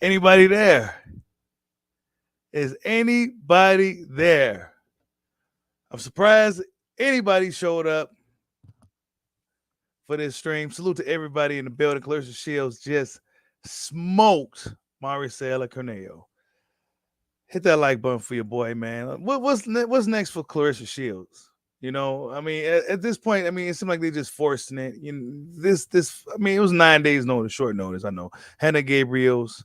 Anybody there? Is anybody there? I'm surprised anybody showed up for this stream. Salute to everybody in the building. Claressa Shields just smoked Maricela Cornejo. Hit that like button for your boy, man. What's next for Claressa Shields? You know, I mean, at this point, I mean, it seemed like they just forcing it. You know, this. I mean, it was 9 days notice, short notice. I know. Hannah Gabriel's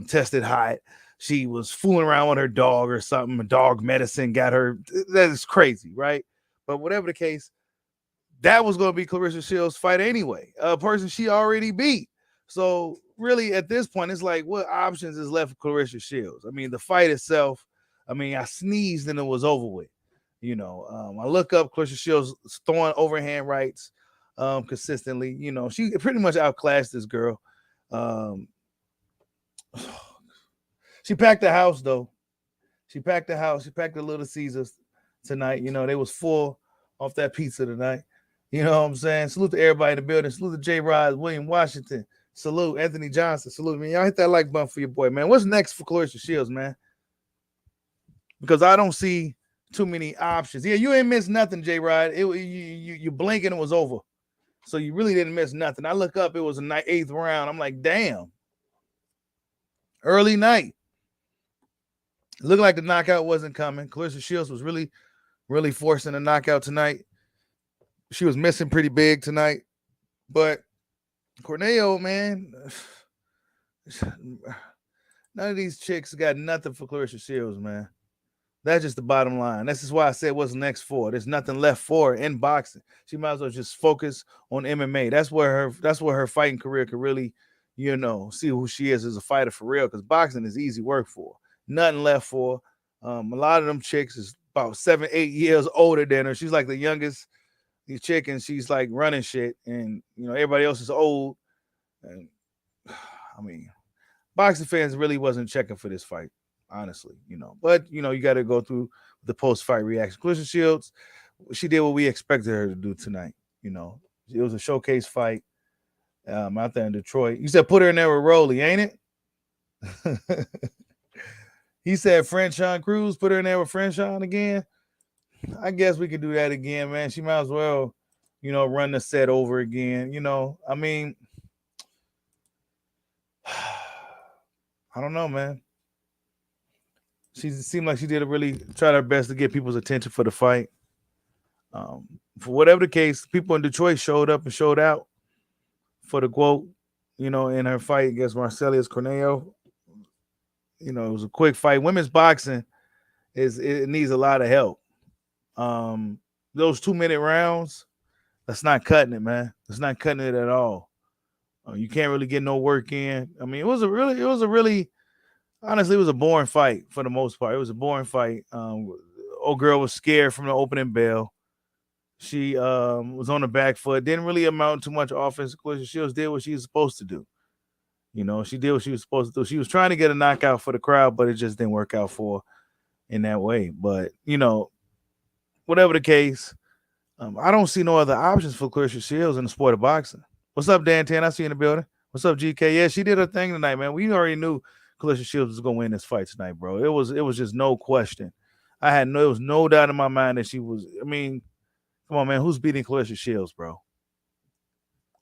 tested hot. She was fooling around with her dog or something. Dog medicine got her. That is crazy, right? But whatever the case, that was going to be Claressa Shields' fight anyway. A person she already beat. So really, at this point, it's like, what options is left for Claressa Shields? I mean, the fight itself. I mean, I sneezed and it was over with. You know, I look up Claressa Shields throwing overhand rights consistently. You know, she pretty much outclassed this girl. Um, she packed the house though. She packed the house. She packed the Little Caesars tonight. You know, they was full off that pizza tonight. You know what I'm saying? Salute to everybody in the building. Salute to J. Rod, William Washington. Salute Anthony Johnson. Salute me. Y'all hit that like button for your boy, man. What's next for Claressa Shields, man? Because I don't see too many options. Yeah, you ain't missed nothing, J. Rod. You blink and it was over. So you really didn't miss nothing. I look up, it was a eighth round. I'm like, damn. Early night. Looked like the knockout wasn't coming. Claressa Shields was really forcing a knockout tonight. She was missing pretty big tonight. But Cornejo, man, none of these chicks got nothing for Claressa Shields, man. That's just the bottom line. This is why I said what's next for. There's nothing left for her in boxing. She might as well just focus on MMA. That's where her fighting career could really, you know, see who she is as a fighter for real. Because boxing is easy work for her. Nothing left for her. A lot of them chicks is about 7, 8 years older than her. She's like the youngest chick, and she's like running shit, and you know everybody else is old. And I mean, boxing fans really wasn't checking for this fight. Honestly, you know, but you know, you got to go through the post-fight reaction. Claressa Shields, she did what we expected her to do tonight. You know, it was a showcase fight out there in Detroit. You said put her in there with Rolly, ain't it? He said Franchon Cruz, put her in there with Franchon again. I guess we could do that again, man. She might as well, you know, run the set over again. You know, I mean, I don't know, man. She seemed like she did tried her best to get people's attention for the fight. For whatever the case, people in Detroit showed up and showed out for the quote, you know, in her fight against Marcelius Cornejo. You know, it was a quick fight. Women's boxing it needs a lot of help. Those 2-minute rounds, that's not cutting it, man. That's not cutting it at all. You can't really get no work in. I mean, it was a really honestly, it was a boring fight for the most part. It was a boring fight. Old girl was scared from the opening bell. She was on the back foot. Didn't really amount to much offense. Of course, she did what she was supposed to do. You know, she did what she was supposed to do. She was trying to get a knockout for the crowd, but it just didn't work out for her in that way. But, you know, whatever the case, I don't see no other options for Claressa Shields in the sport of boxing. What's up, Dan 10? I see you in the building. What's up, GK? Yeah, she did her thing tonight, man. We already knew Claressa Shields was gonna win this fight tonight, bro. It was just no question. There was no doubt in my mind that she was. I mean, come on, man, who's beating Claressa Shields, bro?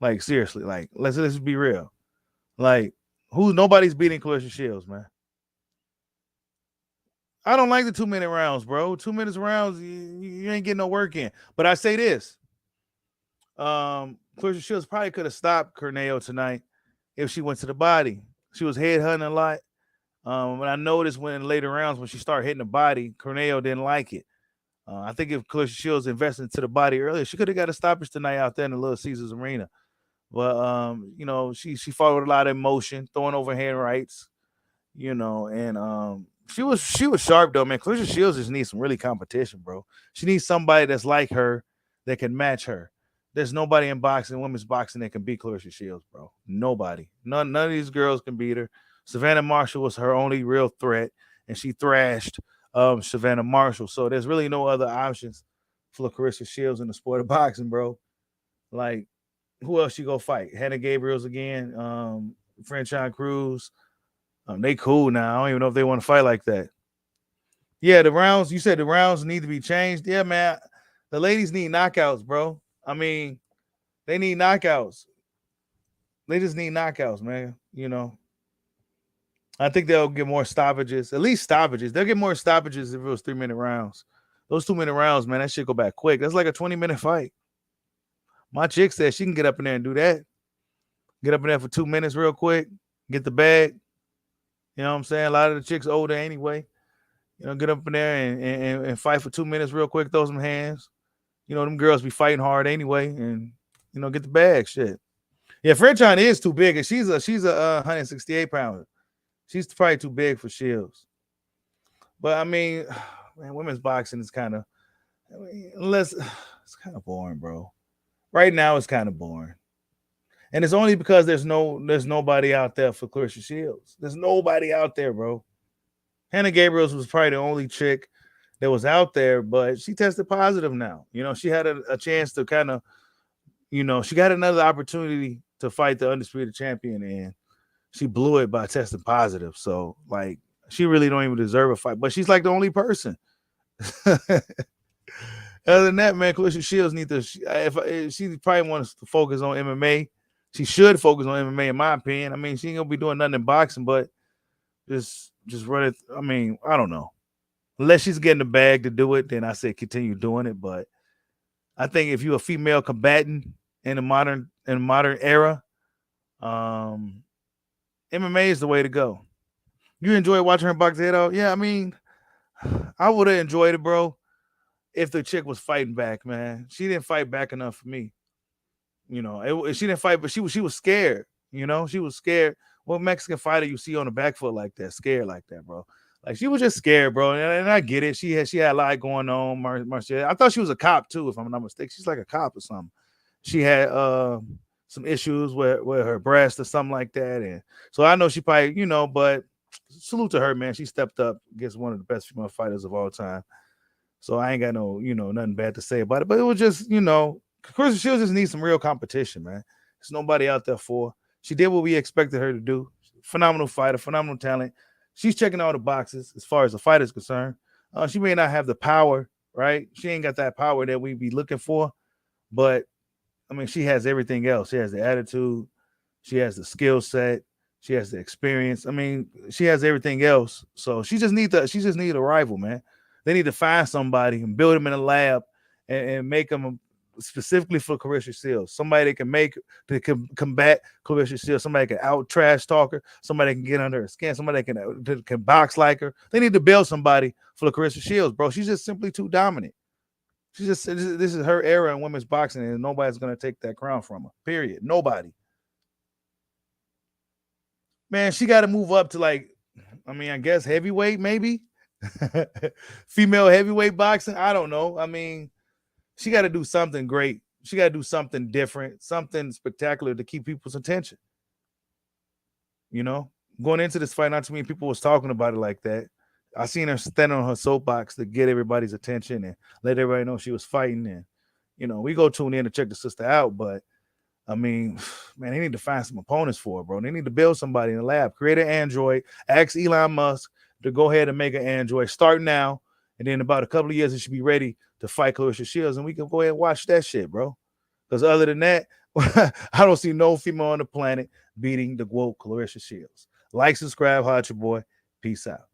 Like seriously, like let's be real. Like nobody's beating Claressa Shields, man. I don't like the 2-minute rounds, bro. 2 minutes rounds, you ain't getting no work in. But I say this. Claressa Shields probably could have stopped Cornejo tonight if she went to the body. She was head hunting a lot. And I noticed when in later rounds when she started hitting the body, Cornejo didn't like it. I think if Claressa Shields invested into the body earlier, she could have got a stoppage tonight out there in the Little Caesars Arena. But you know, she followed a lot of emotion, throwing overhand rights, you know, and she was sharp though, man. Claressa Shields just needs some really competition, bro. She needs somebody that's like her that can match her. There's nobody in boxing, women's boxing, that can beat Claressa Shields, bro. Nobody. None of these girls can beat her. Savannah Marshall was her only real threat, and she thrashed Savannah Marshall. So there's really no other options for Claressa Shields in the sport of boxing, bro. Like, who else you go fight? Hannah Gabriels again, Franchon Cruz. They cool now. I don't even know if they want to fight like that. Yeah, the rounds. You said the rounds need to be changed. Yeah, man. The ladies need knockouts, bro. I mean, they need knockouts. They just need knockouts, man. I think they'll get more stoppages. At least stoppages. They'll get more stoppages if it was 3-minute rounds. Those 2-minute rounds, man, that shit go back quick. That's like a 20-minute fight. My chick said she can get up in there and do that. Get up in there for 2 minutes real quick. Get the bag. You know what I'm saying? A lot of the chicks older anyway. Get up in there and fight for 2 minutes real quick. Throw some hands. Them girls be fighting hard anyway, and get the bag. Shit. Yeah, Franchon is too big, and she's a 168 pounder. She's probably too big for Shields. But I mean, man, women's boxing is kind of, unless it's kind of boring, bro. Right now, it's kind of boring, and it's only because there's nobody out there for Claressa Shields. There's nobody out there, bro. Hannah Gabriels was probably the only chick that was out there, but she tested positive now. She had a chance to kind of, she got another opportunity to fight the undisputed champion, and she blew it by testing positive. So, like, she really don't even deserve a fight, but she's like the only person. Other than that, man, Claressa Shields needs to. If she probably wants to focus on MMA, she should focus on MMA, in my opinion. I mean, she ain't gonna be doing nothing in boxing, but just run it. I mean, I don't know. Unless she's getting the bag to do it, then I say continue doing it. But I think if you're a female combatant in the modern era, MMA is the way to go. You enjoy watching her box head out? Yeah, I mean, I would have enjoyed it, bro, if the chick was fighting back, man. She didn't fight back enough for me. She didn't fight, but she was scared. She was scared. What Mexican fighter you see on the back foot like that, scared like that, bro? Like, she was just scared, bro. And I get it. She had a lot going on. Maricela. I thought she was a cop too, if I'm not mistaken. She's like a cop or something. She had some issues with her breast or something like that, and so I know she probably, but salute to her, man. She stepped up against one of the best female fighters of all time. So I ain't got no, nothing bad to say about it. But it was just, Claressa Shields just needs some real competition, man. There's nobody out there for. She did what we expected her to do. Phenomenal fighter, phenomenal talent. She's checking all the boxes as far as the fight is concerned. She may not have the power, right? She ain't got that power that we be looking for. But, I mean, she has everything else. She has the attitude. She has the skill set. She has the experience. I mean, she has everything else. So she just need a rival, man. They need to find somebody and build them in a lab and make them specifically for Claressa Shields. Somebody that can combat Claressa Shields. Somebody that can out trash talk her. Somebody that can get under her skin. Somebody that can box like her. They need to build somebody for Claressa Shields, bro. She's just simply too dominant. This is her era in women's boxing, and nobody's gonna take that crown from her. Period. Nobody. Man, she got to move up to, like, I mean, I guess heavyweight, maybe. Female heavyweight boxing. I don't know. I mean, she got to do something great. She got to do something different, something spectacular to keep people's attention. Going into this fight, not too many people was talking about it like that. I seen her stand on her soapbox to get everybody's attention and let everybody know she was fighting. And, we go tune in to check the sister out. But, I mean, man, they need to find some opponents for her, bro. They need to build somebody in the lab, create an android, ask Elon Musk to go ahead and make an android. Start now. And then about a couple of years, it should be ready to fight Claressa Shields. And we can go ahead and watch that shit, bro. Because other than that, I don't see no female on the planet beating the GOAT Claressa Shields. Like, subscribe, hot your boy. Peace out.